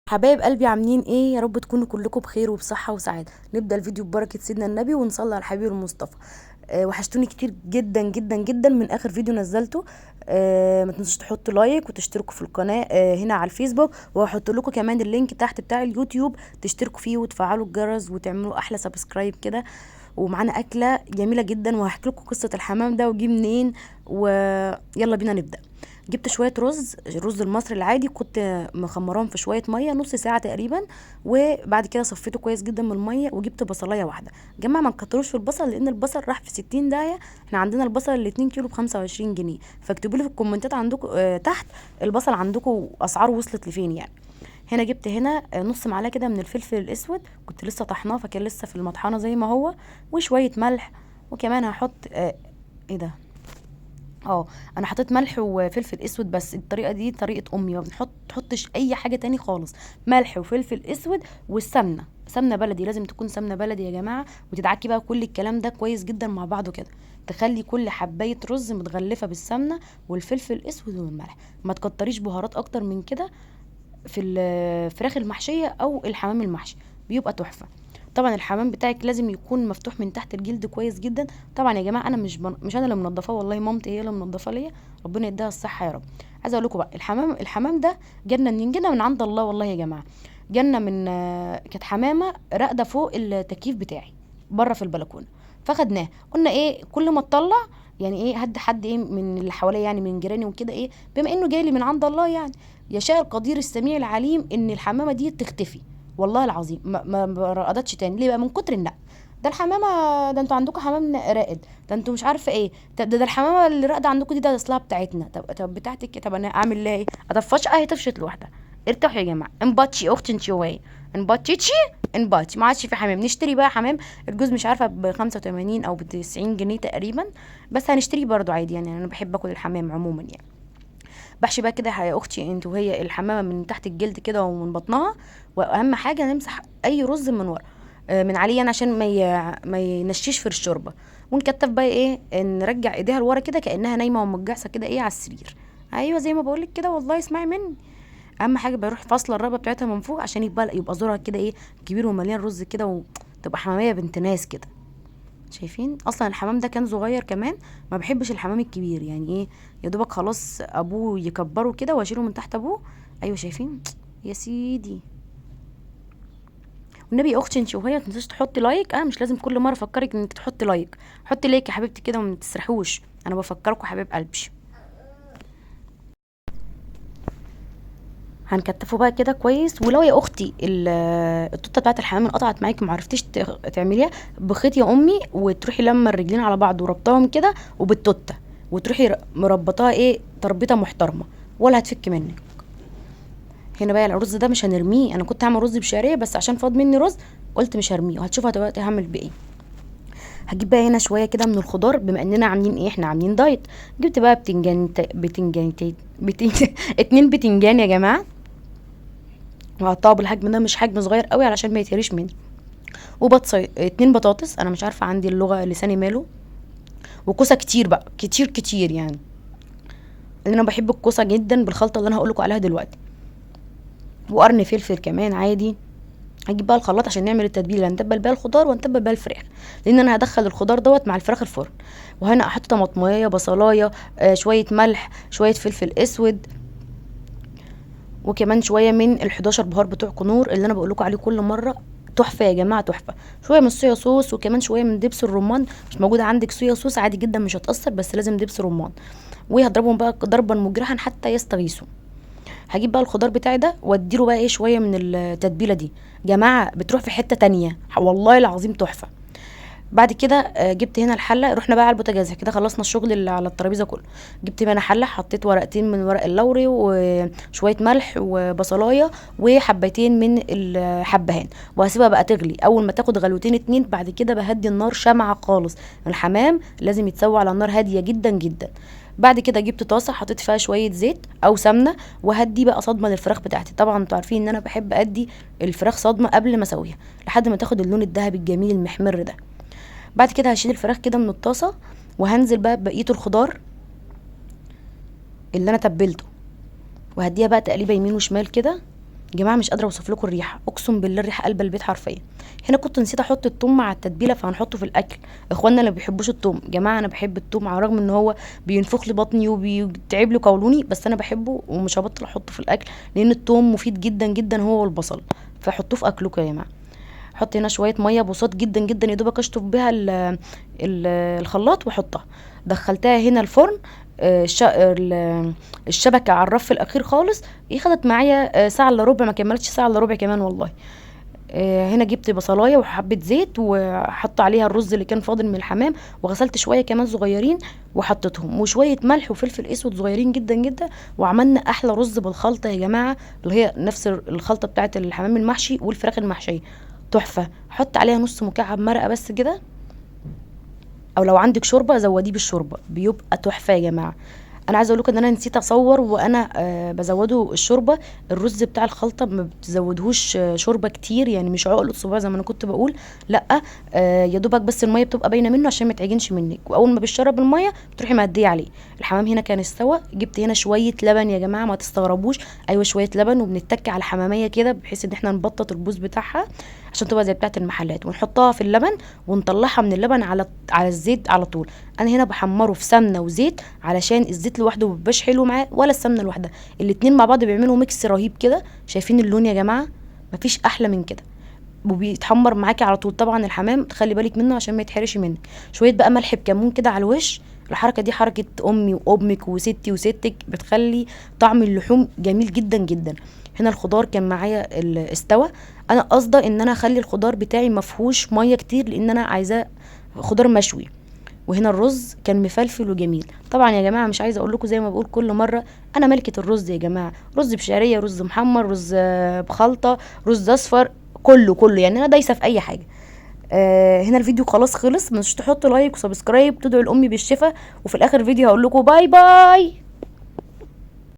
حبايب قلبي عاملين ايه؟ يا رب تكونوا كلكم بخير وبصحة وسعادة. نبدأ الفيديو ببركة سيدنا النبي ونصلي على الحبيب المصطفى. وحشتوني كتير جدا جدا جدا من اخر فيديو نزلته. ما تنسوش تحطوا لايك وتشتركوا في القناة هنا على الفيسبوك، وهحط لكم كمان اللينك تحت بتاع اليوتيوب تشتركوا فيه وتفعلوا الجرس وتعملوا احلى سبسكرايب كده. ومعانا اكلة جميلة جدا وهحكي لكم قصة الحمام ده وجي منين، ويلا بينا نبدأ. جبت شويه رز المصري العادي، كنت مخمراهم في شويه ميه نص ساعه تقريبا، وبعد كده صفيته كويس جدا من الميه، وجبت بصلايه واحده. جماعه ما نكتروش في البصل لان البصل راح في 60 داهيه. احنا عندنا البصل ال 2 كيلو ب 25 جنيه، فاكتبوا لي في الكومنتات عندكم تحت البصل عندكم اسعاره وصلت لفين يعني. هنا جبت هنا نص معلقه كده من الفلفل الاسود، كنت لسه طحناه فكان لسه في المطحنه زي ما هو، وشويه ملح. وكمان هحط ايه ده، اه انا حطيت ملح وفلفل اسود، بس الطريقه دي طريقه امي، ما تحطش اي حاجه تاني خالص. ملح وفلفل اسود والسمنه، سمنه بلدي، لازم تكون سمنه بلدي يا جماعه. وتدعكي بقى كل الكلام ده كويس جدا مع بعضه كده، تخلي كل حبايه رز متغلفه بالسمنه والفلفل الاسود والملح. ما تكتريش بهارات اكتر من كده في الفراخ المحشيه او الحمام المحشي، بيبقى تحفه. طبعا الحمام بتاعك لازم يكون مفتوح من تحت الجلد كويس جدا. طبعا يا جماعه انا مش انا اللي منضفاه، والله مامتي هي اللي منضفاه ليا، ربنا يديها الصحه يا رب. عايزه اقول لكم بقى، الحمام ده جالنا منين؟ جالنا من عند الله والله يا جماعه. جالنا من كانت حمامه راقده فوق التكييف بتاعي بره في البلكونه، فخدناه. قلنا ايه كل ما تطلع يعني ايه، حد ايه من اللي حواليا يعني من جيراني وكده، ايه بما انه جاي لي من عند الله يعني، يشاء القدير السميع العليم ان الحمامه دي تختفي. والله العظيم ما رقدتش تاني. ليه بقى؟ من كتر النق. ده الحمامه، ده انتوا عندكم حمام راقد، ده انتوا مش عارفه ايه، طب ده الحمامه اللي راقده عندكم دي ده اصلها بتاعتنا. طب بتاعتك إيه؟ طب انا اعمل لها ايه؟ اطفش؟ هي طفشت لوحدها. ارتاحوا يا جماعه، انبطشي اختي انت شويه، انبطشي انبطشي. ما عادش في حمام، نشتري بقى حمام. الجوز مش عارفه ب 85 او ب 90 جنيه تقريبا، بس هنشتريه برضو عادي يعني، انا بحب اكل الحمام عموما يعني. بحشي بقى كده يا اختي انت وهي الحمامه من تحت الجلد كده ومن بطنها. واهم حاجه نمسح اي رز من ورا من عليه يعني، عشان ما ينشيش في الشوربه. ونكتف بقى ايه، نرجع ايديها لورا كده كانها نايمه ومتجعسه كده ايه على السرير. ايوه زي ما بقولك كده والله، اسمعي مني. اهم حاجه بروح فاصله الرقبه بتاعتها من فوق عشان يبقى زورها كده ايه كبير ومليان رز كده، وتبقى حماميه بنت ناس كده. شايفين اصلا الحمام ده كان صغير كمان، ما بحبش الحمام الكبير يعني ايه، يا دوبك خلاص ابوه يكبره كده واشيله من تحت ابوه. ايوه شايفين يا سيدي. والنبي يا اختي انت وهي ما تنساش تحطي لايك. مش لازم كل مره افكرك انك تحطي لايك، حطي لايك يا حبيبتي كده وما تسرحوش، انا بفكركم حبيب قلبي. هنكتفه بقى كده كويس. ولو يا اختي التوته بتاعت الحمام انقطعت معاكي ومعرفتيش تعمليها، بخيط يا امي وتروحي لما الرجلين على بعض وربطاهم كده وبالتوته، وتروحي مربطاها ايه تربيطه محترمه، ولا هتفك منك. هنا بقى الرز ده مش هنرميه، انا كنت هعمل رز بشعريه بس عشان فاض مني رز قلت مش هرميه، وهتشوفها دلوقتي هعمل بايه. هجيب بقى هنا شويه كده من الخضار، بما اننا عاملين ايه، احنا عاملين دايت. جبت بقى بتنجان 2 بتنجان يا جماعه، وهقطعه بالحجم ده مش حجم صغير قوي علشان ما يتهريش مني. وبطاطس 2 بطاطس، انا مش عارفه عندي اللغه لساني ماله. وكوسه كتير بقى، كتير كتير يعني، لان انا بحب الكوسه جدا بالخلطه اللي انا هقول لكم عليها دلوقتي. وقرن فلفل كمان عادي. هجيب بقى الخلاط عشان نعمل التتبيله، هنتبل بيها الخضار ونتبل بيها الفراخ، لان انا هدخل الخضار دوت مع الفراخ الفرن. وهنا احط طماطميه بصلايه شويه ملح شويه فلفل اسود، وكمان شويه من ال11 بهار بتوع كنور اللي انا بقول لكم عليه كل مره. تحفه يا جماعه تحفه. شويه من الصويا صوص، وكمان شويه من دبس الرمان. مش موجوده عندك صويا صوص عادي جدا مش هتاثر، بس لازم دبس رمان. وهضربهم بقى ضربا مجرحا حتى يستغيثوا. هجيب بقى الخضار بتاعي ده واديله بقى ايه شويه من التتبيله دي. جماعه بتروح في حته تانية والله العظيم تحفه. بعد كده جبت هنا الحله، رحنا بقى على البوتاجاز كده، خلصنا الشغل اللي على الترابيزه كله. جبت هنا حله، حطيت ورقتين من ورق اللوري وشويه ملح وبصلايه وحبتين من الحبهان، وهسيبها بقى تغلي. اول ما تاخد غلوتين 2 بعد كده بهدي النار شمعه خالص. الحمام لازم يتسوى على النار هاديه جدا جدا. بعد كده جبت طاسه حطيت فيها شويه زيت او سمنه، وهدي بقى صدمه للفراخ بتاعتي. طبعا انتوا عارفين ان انا بحب ادي الفراخ صدمه قبل ما اسويها لحد ما تاخد اللون الذهبي الجميل المحمر ده. بعد كده هشيل الفراخ كده من الطاسه، وهنزل بقى بقيه الخضار اللي انا تبلته، وهديها بقى تقليبه يمين وشمال كده. جماعه مش قادره اوصف لكم الريحه، اقسم بالله الريحه قلب البيت حرفيا. هنا كنت نسيت احط الثوم مع التتبيله فهنحطه في الاكل. اخواننا اللي ما بيحبوش الثوم، جماعه انا بحب الثوم على الرغم ان هو بينفخ لي بطني وبيتعب لي قولوني، بس انا بحبه ومش هبطل احطه في الاكل لان الثوم مفيد جدا جدا هو والبصل، فحطوه في اكلكم يا جماعه. احط هنا شويه ميه بساط جدا جدا يا دوبك اشطف بيها الخلاط واحطها. دخلتها هنا الفرن. الشبكه على الرف الاخير خالص. خدت معايا ساعه الا ربع، ما كملتش ساعه الا ربع كمان والله. هنا جبت بصلايه وحبه زيت وحط عليها الرز اللي كان فاضل من الحمام، وغسلت شويه كمان صغيرين وحطيتهم، وشويه ملح وفلفل اسود صغيرين جدا جدا، وعملنا احلى رز بالخلطه يا جماعه، اللي هي نفس الخلطه بتاعه الحمام المحشي والفراخ المحشيه، تحفه. حط عليها نص مكعب مرقه بس كده، او لو عندك شوربه زوديه بالشوربه بيبقى تحفه يا جماعه. انا عايزه اقول لكم ان انا نسيت اصور وانا بزوده الشوربه. الرز بتاع الخلطه ما بتزودهوش شوربه كتير، يعني مش عقله صباع زي ما انا كنت بقول، لا. يا دوبك بس الميه بتبقى باينه منه عشان ما تعجنش منك، واول ما بيشرب الميه بتروحي مهديه عليه. الحمام هنا كان استوى. جبت هنا شويه لبن يا جماعه، ما تستغربوش، ايوه شويه لبن، وبنتك على الحماميه كده بحيث ان احنا نبطط البوز بتاعها عشان تبقى زي بتاعه المحلات، ونحطها في اللبن ونطلعها من اللبن على الزيت على طول. انا هنا بحمره في سمنه وزيت علشان الزيت لوحده مبيبقاش حلو معاه ولا السمنه لوحدها، الاتنين مع بعض بيعملوا ميكس رهيب كده. شايفين اللون يا جماعه؟ مفيش احلى من كده، وبيتحمر معاكي على طول. طبعا الحمام تخلي بالك منه عشان ما يتحرش منك. شويه بقى ملح بكمون كده على الوش. الحركه دي حركه امي وامك وستي وستك، بتخلي طعم اللحوم جميل جدا جدا. هنا الخضار كان معايا استوى. انا قصده ان انا اخلي الخضار بتاعي مفهوش ميه كتير لان انا عايزاه خضار مشوي. وهنا الرز كان مفلفل وجميل. طبعا يا جماعه مش عايزه اقول لكم زي ما بقول كل مره، انا ملكه الرز يا جماعه. رز بشعريه، رز محمر، رز بخلطه، رز اصفر، كله كله، يعني انا دايسه في اي حاجه. هنا الفيديو خلاص خلص. مش تحطوا لايك وسبسكرايب، تدعوا لامي بالشفا، وفي الاخر الفيديو هقول لكم باي باي.